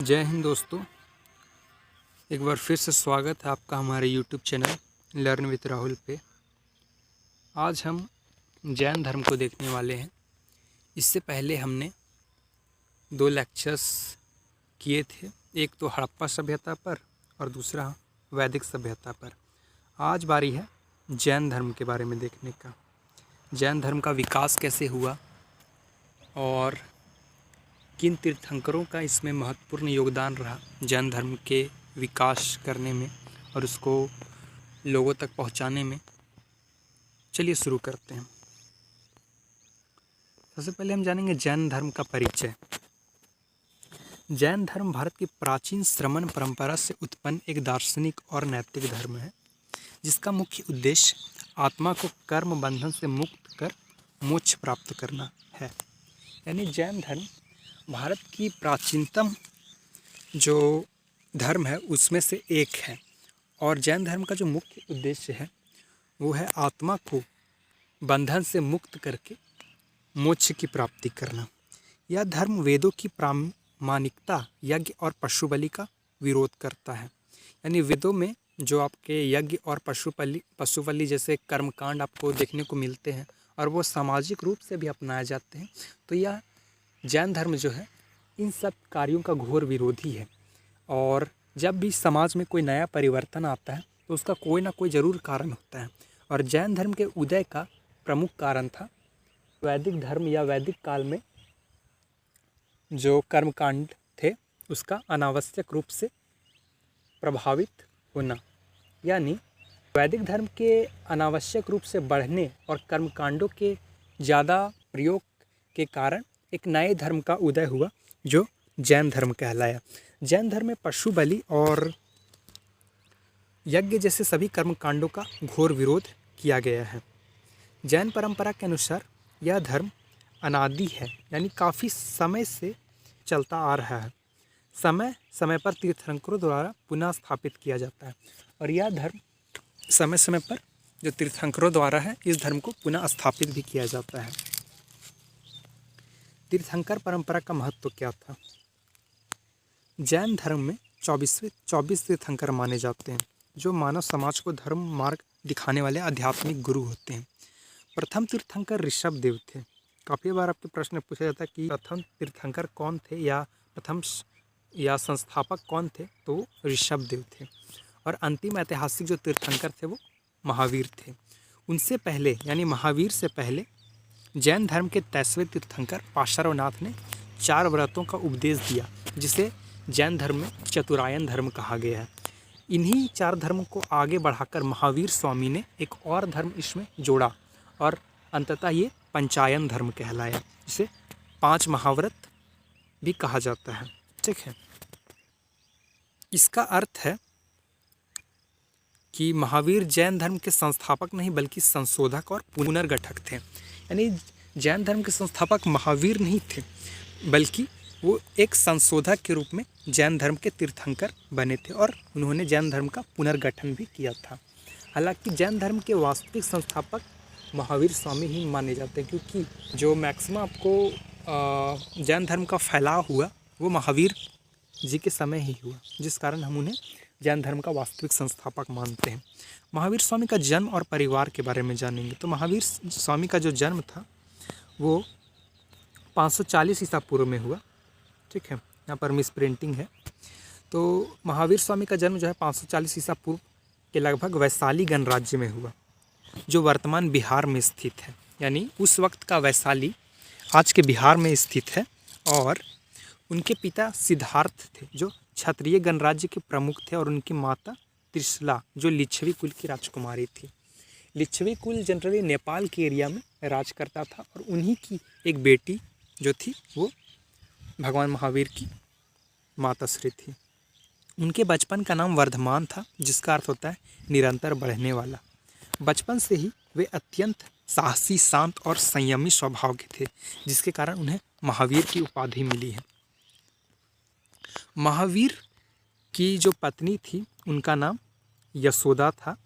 जय हिंद दोस्तों। एक बार फिर से स्वागत है आपका हमारे YouTube channel learn with Rahul पे। आज हम जैन धर्म को देखने वाले हैं। इससे पहले हमने 2 लेक्चर्स किए थे, एक तो हड़प्पा सभ्यता पर और दूसरा वैदिक सभ्यता पर। आज बारी है जैन धर्म के बारे में देखने का। जैन धर्म का विकास कैसे हुआ और किन तीर्थंकरों का इसमें महत्वपूर्ण योगदान रहा जैन धर्म के विकास करने में और उसको लोगों तक पहुंचाने में। चलिए शुरू करते हैं। सबसे पहले हम जानेंगे जैन धर्म का परिचय। जैन धर्म भारत की प्राचीन श्रमण परंपरा से उत्पन्न एक दार्शनिक और नैतिक धर्म है, जिसका मुख्य उद्देश्य आत्मा को कर्म बंधन से मुक्त कर मोक्ष प्राप्त करना है। यानी जैन धर्म भारत की प्राचीनतम जो धर्म है उसमें से एक है और जैन धर्म का जो मुख्य उद्देश्य है वो है आत्मा को बंधन से मुक्त करके मोक्ष की प्राप्ति करना। यह धर्म वेदों की प्रामाणिकता, यज्ञ और पशु बलि का विरोध करता है। यानी वेदों में जो आपके यज्ञ और पशु बलि जैसे कर्मकांड आपको देखने को मिलते हैं और वो सामाजिक रूप से भी अपनाए जाते हैं, तो यह जैन धर्म जो है इन सब कार्यों का घोर विरोधी है। और जब भी समाज में कोई नया परिवर्तन आता है तो उसका कोई ना कोई ज़रूर कारण होता है, और जैन धर्म के उदय का प्रमुख कारण था वैदिक धर्म या वैदिक काल में जो कर्मकांड थे उसका अनावश्यक रूप से प्रभावित होना। यानी वैदिक धर्म के अनावश्यक रूप से बढ़ने और कर्मकांडों के ज़्यादा प्रयोग के कारण एक नए धर्म का उदय हुआ जो जैन धर्म कहलाया। जैन धर्म में पशु बलि और यज्ञ जैसे सभी कर्मकांडों का घोर विरोध किया गया है। जैन परंपरा के अनुसार यह धर्म अनादि है, यानी काफ़ी समय से चलता आ रहा है। समय समय पर तीर्थंकरों द्वारा पुनः स्थापित किया जाता है और यह धर्म समय समय पर जो तीर्थंकरों द्वारा है इस धर्म को पुनः स्थापित भी किया जाता है। तीर्थंकर परंपरा का महत्व क्या था? जैन धर्म में 24 तीर्थंकर माने जाते हैं, जो मानव समाज को धर्म मार्ग दिखाने वाले आध्यात्मिक गुरु होते हैं। प्रथम तीर्थंकर ऋषभ देव थे। काफ़ी बार आपके प्रश्न पूछा जाता है कि प्रथम तीर्थंकर कौन थे या प्रथम या संस्थापक कौन थे, तो ऋषभ देव थे। और अंतिम ऐतिहासिक जो तीर्थंकर थे वो महावीर थे। उनसे पहले यानी महावीर से पहले जैन धर्म के 23वें तीर्थंकर पार्श्वनाथ ने 4 व्रतों का उपदेश दिया, जिसे जैन धर्म में चतुरायन धर्म कहा गया है। इन्हीं 4 धर्म को आगे बढ़ाकर महावीर स्वामी ने एक और धर्म इसमें जोड़ा और अंततः ये पंचायन धर्म कहलाया, जिसे 5 महाव्रत भी कहा जाता है। ठीक है, इसका अर्थ है कि महावीर जैन धर्म के संस्थापक नहीं बल्कि संशोधक और पुनर्गठक थे। यानी जैन धर्म के संस्थापक महावीर नहीं थे बल्कि वो एक संशोधक के रूप में जैन धर्म के तीर्थंकर बने थे और उन्होंने जैन धर्म का पुनर्गठन भी किया था। हालांकि जैन धर्म के वास्तविक संस्थापक महावीर स्वामी ही माने जाते हैं, क्योंकि जो मैक्सिमम आपको जैन धर्म का फैलाव हुआ वो महावीर जी के समय ही हुआ, जिस कारण हम उन्हें जैन धर्म का वास्तविक संस्थापक मानते हैं। महावीर स्वामी का जन्म और परिवार के बारे में जानेंगे। तो महावीर स्वामी का जो जन्म था वो 540 ईसा पूर्व में हुआ। ठीक है, यहाँ पर मिस प्रिंटिंग है। तो महावीर स्वामी का जन्म जो है 540 ईसा पूर्व के लगभग वैशाली गणराज्य में हुआ, जो वर्तमान बिहार में स्थित है। यानी उस वक्त का वैशाली आज के बिहार में स्थित है। और उनके पिता सिद्धार्थ थे जो क्षत्रिय गणराज्य के प्रमुख थे, और उनकी माता त्रिशला जो लिच्छवी कुल की राजकुमारी थी। लिच्छवी कुल जनरली नेपाल के एरिया में राज करता था और उन्हीं की एक बेटी जो थी वो भगवान महावीर की माताश्री थी। उनके बचपन का नाम वर्धमान था, जिसका अर्थ होता है निरंतर बढ़ने वाला। बचपन से ही वे अत्यंत साहसी, शांत और संयमी स्वभाव के थे, जिसके कारण उन्हें महावीर की उपाधि मिली है। महावीर की जो पत्नी थी उनका नाम यशोदा था,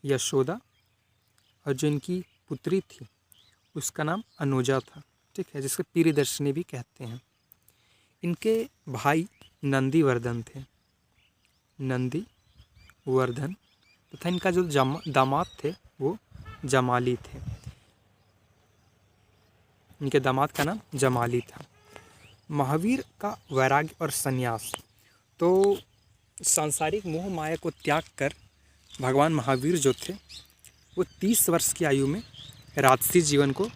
यशोदा, और जो इनकी पुत्री थी उसका नाम अनुजा था। ठीक है, जिसको प्रियदर्शिनी भी कहते हैं। इनके भाई नंदीवर्धन थे, नंदीवर्धन, तथा इनका जो दामाद थे वो जमाली थे। इनके दामाद का नाम जमाली था। महावीर का वैराग्य और संन्यास, तो सांसारिक मोह माया को त्याग कर भगवान महावीर जो थे वो 30 वर्ष की आयु में राजसी जीवन को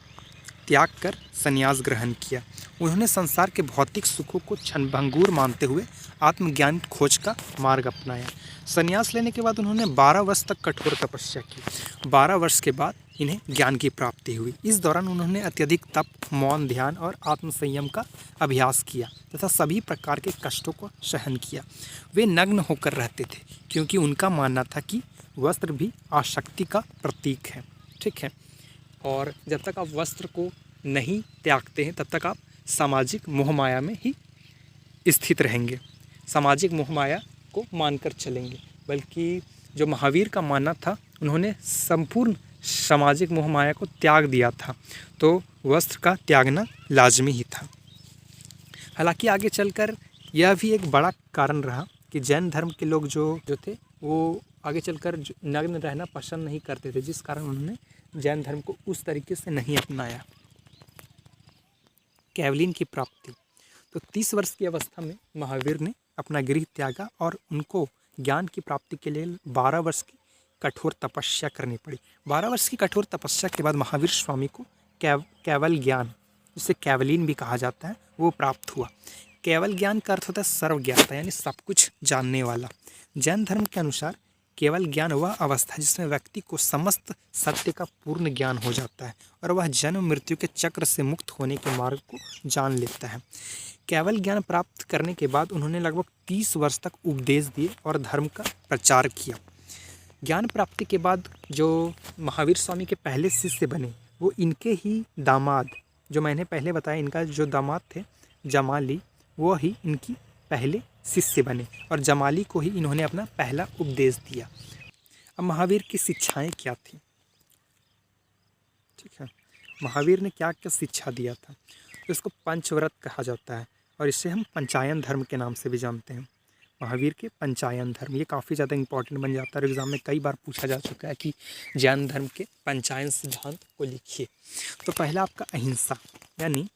त्याग कर संन्यास ग्रहण किया। उन्होंने संसार के भौतिक सुखों को क्षणभंगुर मानते हुए आत्मज्ञान खोज का मार्ग अपनाया। संन्यास लेने के बाद उन्होंने 12 वर्ष तक कठोर तपस्या की। 12 वर्ष के बाद इन्हें ज्ञान की प्राप्ति हुई। इस दौरान उन्होंने अत्यधिक तप, मौन, ध्यान और आत्मसंयम का अभ्यास किया तथा सभी प्रकार के कष्टों को सहन किया। वे नग्न होकर रहते थे क्योंकि उनका मानना था कि वस्त्र भी आसक्ति का प्रतीक है। ठीक है, और जब तक आप वस्त्र को नहीं त्यागते हैं तब तक आप सामाजिक मोहमाया में ही स्थित रहेंगे, सामाजिक मोहमाया को मानकर चलेंगे। बल्कि जो महावीर का मानना था, उन्होंने संपूर्ण सामाजिक मोहमाया को त्याग दिया था, तो वस्त्र का त्यागना लाजमी ही था। हालांकि आगे चलकर यह भी एक बड़ा कारण रहा कि जैन धर्म के लोग जो थे वो आगे चलकर नग्न रहना पसंद नहीं करते थे, जिस कारण उन्होंने जैन धर्म को उस तरीके से नहीं अपनाया। कैवलिन की प्राप्ति, तो 30 वर्ष की अवस्था में महावीर ने अपना गृह त्यागा और उनको ज्ञान की प्राप्ति के लिए 12 वर्ष की कठोर तपस्या करनी पड़ी। 12 वर्ष की कठोर तपस्या के बाद महावीर स्वामी को केवल ज्ञान, जिसे कैवलिन भी कहा जाता है, वो प्राप्त हुआ। केवल ज्ञान का अर्थ होता है सर्वज्ञाता, यानी सब कुछ जानने वाला। जैन धर्म के अनुसार केवल ज्ञान वह अवस्था है जिसमें व्यक्ति को समस्त सत्य का पूर्ण ज्ञान हो जाता है और वह जन्म मृत्यु के चक्र से मुक्त होने के मार्ग को जान लेता है। केवल ज्ञान प्राप्त करने के बाद उन्होंने लगभग 30 वर्ष तक उपदेश दिए और धर्म का प्रचार किया। ज्ञान प्राप्ति के बाद जो महावीर स्वामी के पहले शिष्य बने वो इनके ही दामाद, जो मैंने पहले बताया, इनका जो दामाद थे जमाली, वो ही इनकी पहले शिष्य बने और जमाली को ही इन्होंने अपना पहला उपदेश दिया। अब महावीर की शिक्षाएं क्या थी? ठीक है, महावीर ने क्या क्या शिक्षा दिया था? तो इसको पंचव्रत कहा जाता है और इसे हम पंचायन धर्म के नाम से भी जानते हैं। महावीर के पंचायन धर्म, ये काफ़ी ज़्यादा इंपॉर्टेंट बन जाता है। एग्जाम में कई बार पूछा जा चुका है कि जैन धर्म के पंचायन सिद्धांत को लिखिए। तो पहला आपका अहिंसा, यानी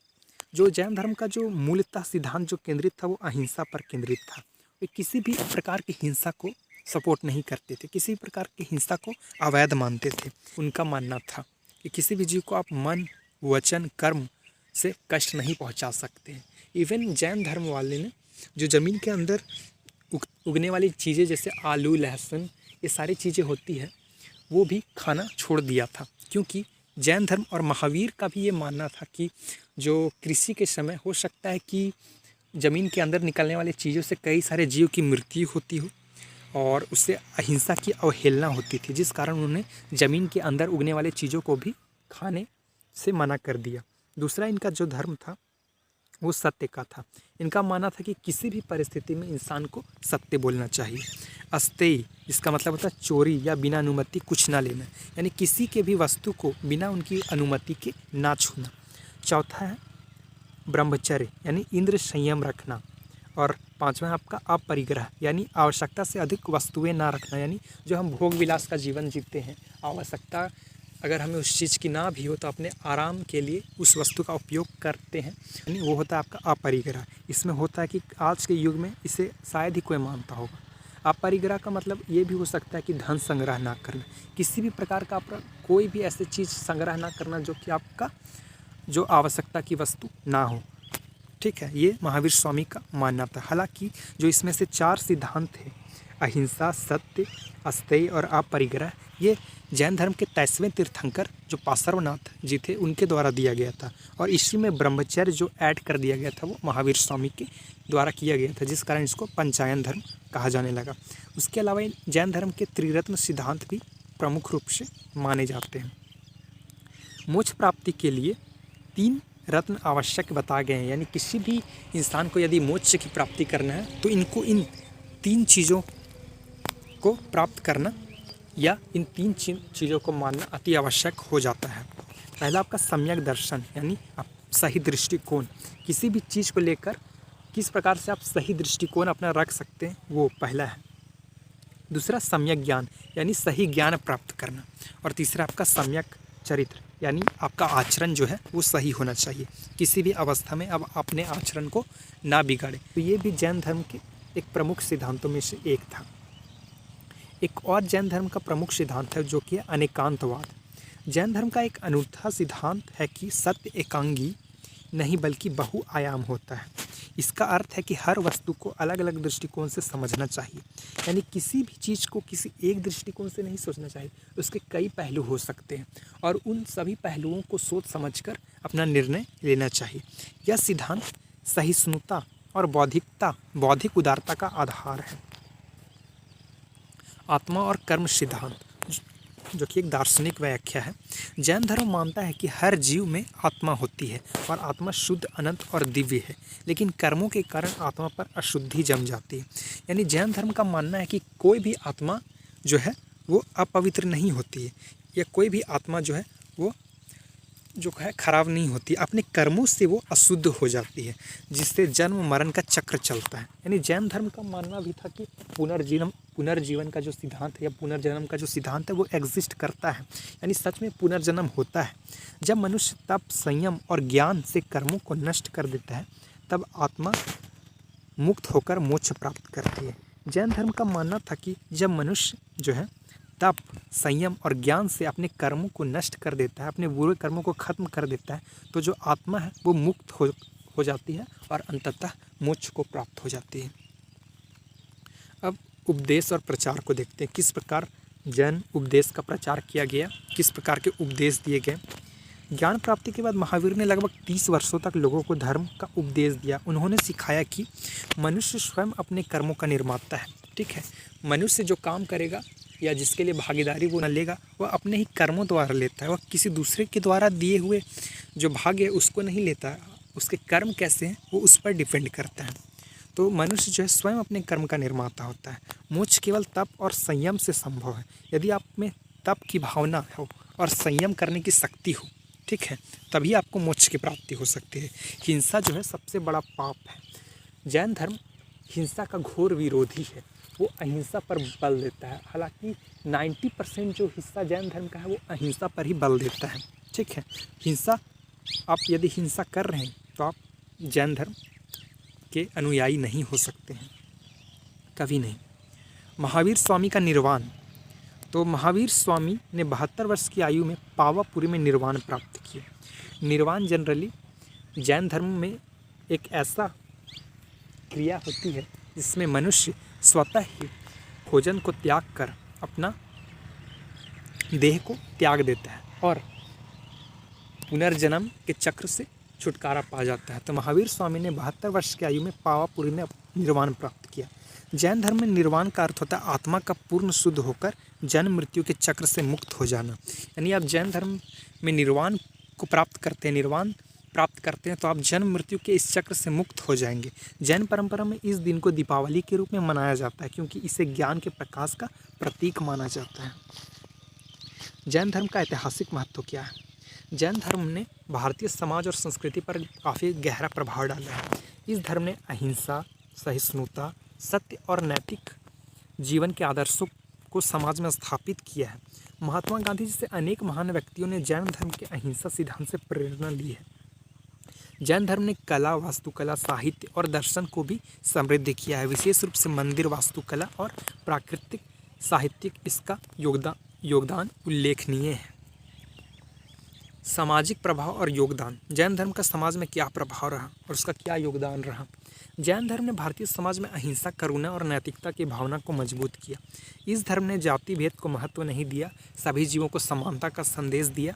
जो जैन धर्म का जो मूलतः सिद्धांत जो केंद्रित था वो अहिंसा पर केंद्रित था। वे किसी भी प्रकार की हिंसा को सपोर्ट नहीं करते थे, किसी प्रकार की हिंसा को अवैध मानते थे। उनका मानना था कि किसी भी जीव को आप मन, वचन, कर्म से कष्ट नहीं पहुंचा सकते। इवन जैन धर्म वाले ने जो ज़मीन के अंदर उगने वाली चीज़ें जैसे आलू, लहसुन, ये सारी चीज़ें होती है, वो भी खाना छोड़ दिया था, क्योंकि जैन धर्म और महावीर का भी ये मानना था कि जो कृषि के समय हो सकता है कि ज़मीन के अंदर निकलने वाली चीज़ों से कई सारे जीव की मृत्यु होती हो और उससे अहिंसा की अवहेलना होती थी, जिस कारण उन्होंने ज़मीन के अंदर उगने वाले चीज़ों को भी खाने से मना कर दिया। दूसरा इनका जो धर्म था वो सत्य का था। इनका मानना था कि किसी भी परिस्थिति में इंसान को सत्य बोलना चाहिए। अस्तेय, जिसका मतलब होता है चोरी या बिना अनुमति कुछ ना लेना, यानी किसी के भी वस्तु को बिना उनकी अनुमति के ना छूना। चौथा है ब्रह्मचर्य, यानी इंद्र संयम रखना। और पांचवा है आपका अपरिग्रह, यानी आवश्यकता से अधिक वस्तुएं ना रखना, यानी जो हम भोग विलास का जीवन जीते हैं, आवश्यकता अगर हमें उस चीज़ की ना भी हो तो अपने आराम के लिए उस वस्तु का उपयोग करते हैं, यानी वो होता है आपका अपरिग्रह। इसमें होता है कि आज के युग में इसे शायद ही कोई मानता होगा। अपरिग्रह का मतलब ये भी हो सकता है कि धन संग्रह ना करना, किसी भी प्रकार का कोई भी ऐसी चीज़ संग्रह ना करना जो कि आपका जो आवश्यकता की वस्तु ना हो। ठीक है, ये महावीर स्वामी का मानना था। हालांकि जो इसमें से 4 सिद्धांत थे, अहिंसा, सत्य, अस्तेय और अपरिग्रह, ये जैन धर्म के 23वें तीर्थंकर जो पार्श्वनाथ जी थे उनके द्वारा दिया गया था और इसी में ब्रह्मचर्य जो ऐड कर दिया गया था वो महावीर स्वामी के द्वारा किया गया था, जिस कारण इसको पंचायन धर्म कहा जाने लगा। उसके अलावा जैन धर्म के त्रिरत्न सिद्धांत भी प्रमुख रूप से माने जाते हैं। मोक्ष प्राप्ति के लिए 3 रत्न आवश्यक बताए गए हैं, यानी किसी भी इंसान को यदि मोक्ष की प्राप्ति करना है तो इनको इन 3 चीज़ों को प्राप्त करना या इन 3 चीज़ों को मानना अति आवश्यक हो जाता है। पहला आपका सम्यक दर्शन, यानी सही दृष्टिकोण, किसी भी चीज़ को लेकर किस प्रकार से आप सही दृष्टिकोण अपना रख सकते हैं, वो पहला है। दूसरा सम्यक ज्ञान यानी सही ज्ञान प्राप्त करना। और तीसरा आपका सम्यक चरित्र यानी आपका आचरण जो है वो सही होना चाहिए, किसी भी अवस्था में अब अपने आचरण को ना बिगाड़े। तो ये भी जैन धर्म के एक प्रमुख सिद्धांतों में से एक था। एक और जैन धर्म का प्रमुख सिद्धांत है जो कि अनेकांतवाद। जैन धर्म का एक अनूठा सिद्धांत है कि सत्य एकांगी नहीं बल्कि बहुआयाम होता है। इसका अर्थ है कि हर वस्तु को अलग अलग दृष्टिकोण से समझना चाहिए, यानी किसी भी चीज़ को किसी एक दृष्टिकोण से नहीं सोचना चाहिए, उसके कई पहलू हो सकते हैं और उन सभी पहलुओं को सोच समझकर अपना निर्णय लेना चाहिए। यह सिद्धांत सहिष्णुता और बौद्धिक उदारता का आधार है। आत्मा और कर्म सिद्धांत जो कि एक दार्शनिक व्याख्या है। जैन धर्म मानता है कि हर जीव में आत्मा होती है और आत्मा शुद्ध, अनंत और दिव्य है, लेकिन कर्मों के कारण आत्मा पर अशुद्धि जम जाती है। यानी जैन धर्म का मानना है कि कोई भी आत्मा जो है वो अपवित्र नहीं होती है, या कोई भी आत्मा जो है वो जो है खराब नहीं होती, अपने कर्मों से वो अशुद्ध हो जाती है, जिससे जन्म मरण का चक्र चलता है। यानी जैन धर्म का मानना भी था कि पुनर्जीवन का जो सिद्धांत है या पुनर्जन्म का जो सिद्धांत है वो एग्जिस्ट करता है, यानी सच में पुनर्जन्म होता है। जब मनुष्य तप, संयम और ज्ञान से कर्मों को नष्ट कर देता है तब आत्मा मुक्त होकर मोक्ष प्राप्त करती है। जैन धर्म का मानना था कि जब मनुष्य जो है तप, संयम और ज्ञान से अपने कर्मों को नष्ट कर देता है, अपने बुरे कर्मों को खत्म कर देता है, तो जो आत्मा है वो मुक्त हो जाती है और अंततः मोक्ष को प्राप्त हो जाती है। अब उपदेश और प्रचार को देखते हैं, किस प्रकार जैन उपदेश का प्रचार किया गया, किस प्रकार के उपदेश दिए गए। ज्ञान प्राप्ति के बाद महावीर ने लगभग 30 वर्षों तक लोगों को धर्म का उपदेश दिया। उन्होंने सिखाया कि मनुष्य स्वयं अपने कर्मों का निर्माता है। ठीक है, मनुष्य जो काम करेगा या जिसके लिए भागीदारी वो न लेगा, वह अपने ही कर्मों द्वारा लेता है, वह किसी दूसरे के द्वारा दिए हुए जो भाग्य है उसको नहीं लेता है। उसके कर्म कैसे हैं वो उस पर डिपेंड करता है। तो मनुष्य जो है स्वयं अपने कर्म का निर्माता होता है। मोक्ष केवल तप और संयम से संभव है। यदि आप में तप की भावना हो और संयम करने की शक्ति हो, ठीक है, तभी आपको मोक्ष की प्राप्ति हो सकती है। हिंसा जो है सबसे बड़ा पाप है। जैन धर्म हिंसा का घोर विरोधी है, वो अहिंसा पर बल देता है। हालांकि 90% जो हिस्सा जैन धर्म का है वो अहिंसा पर ही बल देता है। ठीक है, हिंसा, आप यदि हिंसा कर रहे हैं तो आप जैन धर्म के अनुयायी नहीं हो सकते हैं, कभी नहीं। महावीर स्वामी का निर्वाण, तो महावीर स्वामी ने 72 वर्ष की आयु में पावापुरी में निर्वाण प्राप्त किया। निर्वाण जनरली जैन धर्म में एक ऐसा क्रिया होती है जिसमें मनुष्य स्वतः ही भोजन को त्याग कर अपना देह को त्याग देता है और पुनर्जन्म के चक्र से छुटकारा पा जाता है। तो महावीर स्वामी ने 72 वर्ष की आयु में पावापुरी में निर्वाण प्राप्त किया। जैन धर्म में निर्वाण का अर्थ होता है आत्मा का पूर्ण शुद्ध होकर जन्म मृत्यु के चक्र से मुक्त हो जाना। यानी आप जैन धर्म में निर्वाण को प्राप्त करते हैं, निर्वाण प्राप्त करते हैं तो आप जन्म मृत्यु के इस चक्र से मुक्त हो जाएंगे। जैन परंपरा में इस दिन को दीपावली के रूप में मनाया जाता है क्योंकि इसे ज्ञान के प्रकाश का प्रतीक माना जाता है। जैन धर्म का ऐतिहासिक महत्व क्या है? जैन धर्म ने भारतीय समाज और संस्कृति पर काफ़ी गहरा प्रभाव डाला है। इस धर्म ने अहिंसा, सहिष्णुता, सत्य और नैतिक जीवन के आदर्शों को समाज में स्थापित किया है। महात्मा गांधी जैसे अनेक महान व्यक्तियों ने जैन धर्म के अहिंसा सिद्धांत से प्रेरणा ली है। जैन धर्म ने कला, वास्तुकला, साहित्य और दर्शन को भी समृद्ध किया है। विशेष रूप से मंदिर वास्तुकला और प्राकृतिक साहित्य इसका योगदान उल्लेखनीय है। सामाजिक प्रभाव और योगदान, जैन धर्म का समाज में क्या प्रभाव रहा और उसका क्या योगदान रहा? जैन धर्म ने भारतीय समाज में अहिंसा, करुणा और नैतिकता की भावना को मजबूत किया। इस धर्म ने जाति भेद को महत्व नहीं दिया, सभी जीवों को समानता का संदेश दिया।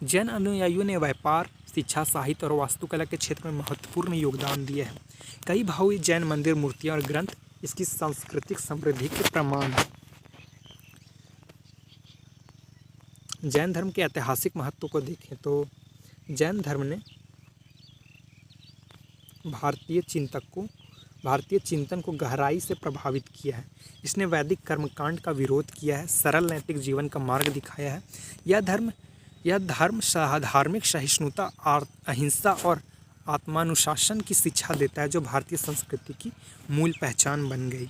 जैन अनुयायियों ने व्यापार, शिक्षा, साहित्य और वास्तुकला के क्षेत्र में महत्वपूर्ण योगदान दिए हैं। कई भावी जैन मंदिर, मूर्तियाँ और ग्रंथ इसकी सांस्कृतिक समृद्धि के प्रमाण हैं। जैन धर्म के ऐतिहासिक महत्व को देखें तो जैन धर्म ने भारतीय चिंतन को गहराई से प्रभावित किया है। इसने वैदिक कर्मकांड का विरोध किया है, सरल नैतिक जीवन का मार्ग दिखाया है। यह धर्म धार्मिक सहिष्णुता, अहिंसा और आत्मानुशासन की शिक्षा देता है, जो भारतीय संस्कृति की मूल पहचान बन गई।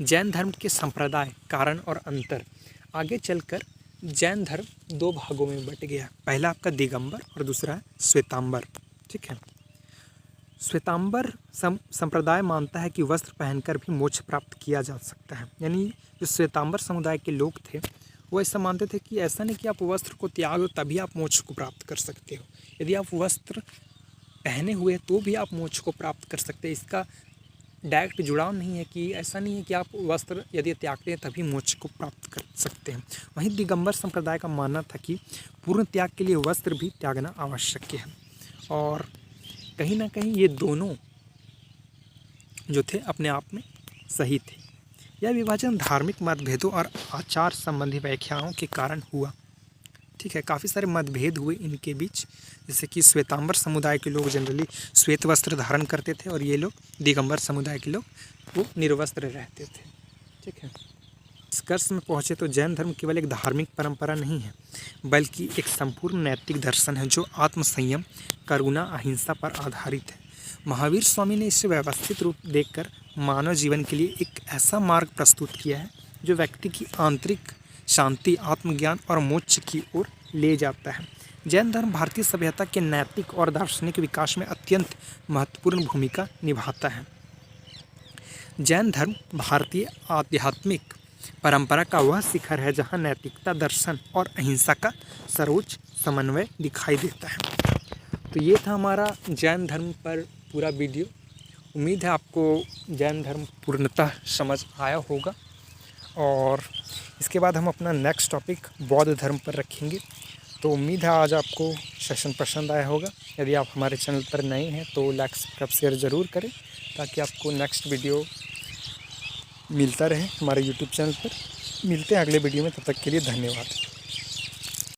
जैन धर्म के संप्रदाय, कारण और अंतर। आगे चलकर जैन धर्म दो भागों में बट गया। पहला आपका दिगंबर और दूसरा है श्वेतांबर। ठीक है। श्वेतांबर संप्रदाय मानता है कि वस्त्र पहनकर भी मोक्ष प्राप्त किया जा सकता है। यानी जो श्वेतांबर समुदाय के लोग थे वो ऐसा मानते थे कि ऐसा नहीं कि आप वस्त्र को त्याग दो तभी आप मोक्ष को प्राप्त कर सकते हो। यदि आप वस्त्र पहने हुए तो भी आप मोक्ष को प्राप्त कर सकते हैं। इसका डायरेक्ट जुड़ाव नहीं है कि ऐसा नहीं है कि आप वस्त्र यदि त्यागते हैं तभी मोक्ष को प्राप्त कर सकते हैं। वहीं दिगंबर संप्रदाय का मानना था कि पूर्ण त्याग के लिए वस्त्र भी त्यागना आवश्यक है। और कहीं ना कहीं ये दोनों जो थे अपने आप में सही थे। यह विभाजन धार्मिक मतभेदों और आचार संबंधी व्याख्याओं के कारण हुआ। ठीक है, काफ़ी सारे मतभेद हुए इनके बीच, जैसे कि श्वेतांबर समुदाय के लोग जनरली श्वेत वस्त्र धारण करते थे और ये लोग दिगंबर समुदाय के लोग वो निर्वस्त्र रहते थे। ठीक है। निष्कर्ष में पहुँचे तो जैन धर्म केवल एक धार्मिक परंपरा नहीं है बल्कि एक संपूर्ण नैतिक दर्शन है जो आत्मसंयम, करुणा, अहिंसा पर आधारित है। महावीर स्वामी ने इसे व्यवस्थित रूप देकर मानव जीवन के लिए एक ऐसा मार्ग प्रस्तुत किया है जो व्यक्ति की आंतरिक शांति, आत्मज्ञान और मोक्ष की ओर ले जाता है। जैन धर्म भारतीय सभ्यता के नैतिक और दार्शनिक विकास में अत्यंत महत्वपूर्ण भूमिका निभाता है। जैन धर्म भारतीय आध्यात्मिक परंपरा का वह शिखर है जहाँ नैतिकता, दर्शन और अहिंसा का सर्वोच्च समन्वय दिखाई देता है। तो ये था हमारा जैन धर्म पर पूरा वीडियो। उम्मीद है आपको जैन धर्म पूर्णतः समझ आया होगा और इसके बाद हम अपना नेक्स्ट टॉपिक बौद्ध धर्म पर रखेंगे। तो उम्मीद है आज आपको सेशन पसंद आया होगा। यदि आप हमारे चैनल पर नए हैं तो लाइक, सब्सक्राइब, शेयर ज़रूर करें ताकि आपको नेक्स्ट वीडियो मिलता रहे हमारे यूट्यूब चैनल पर। मिलते हैं अगले वीडियो में, तब तक के लिए धन्यवाद।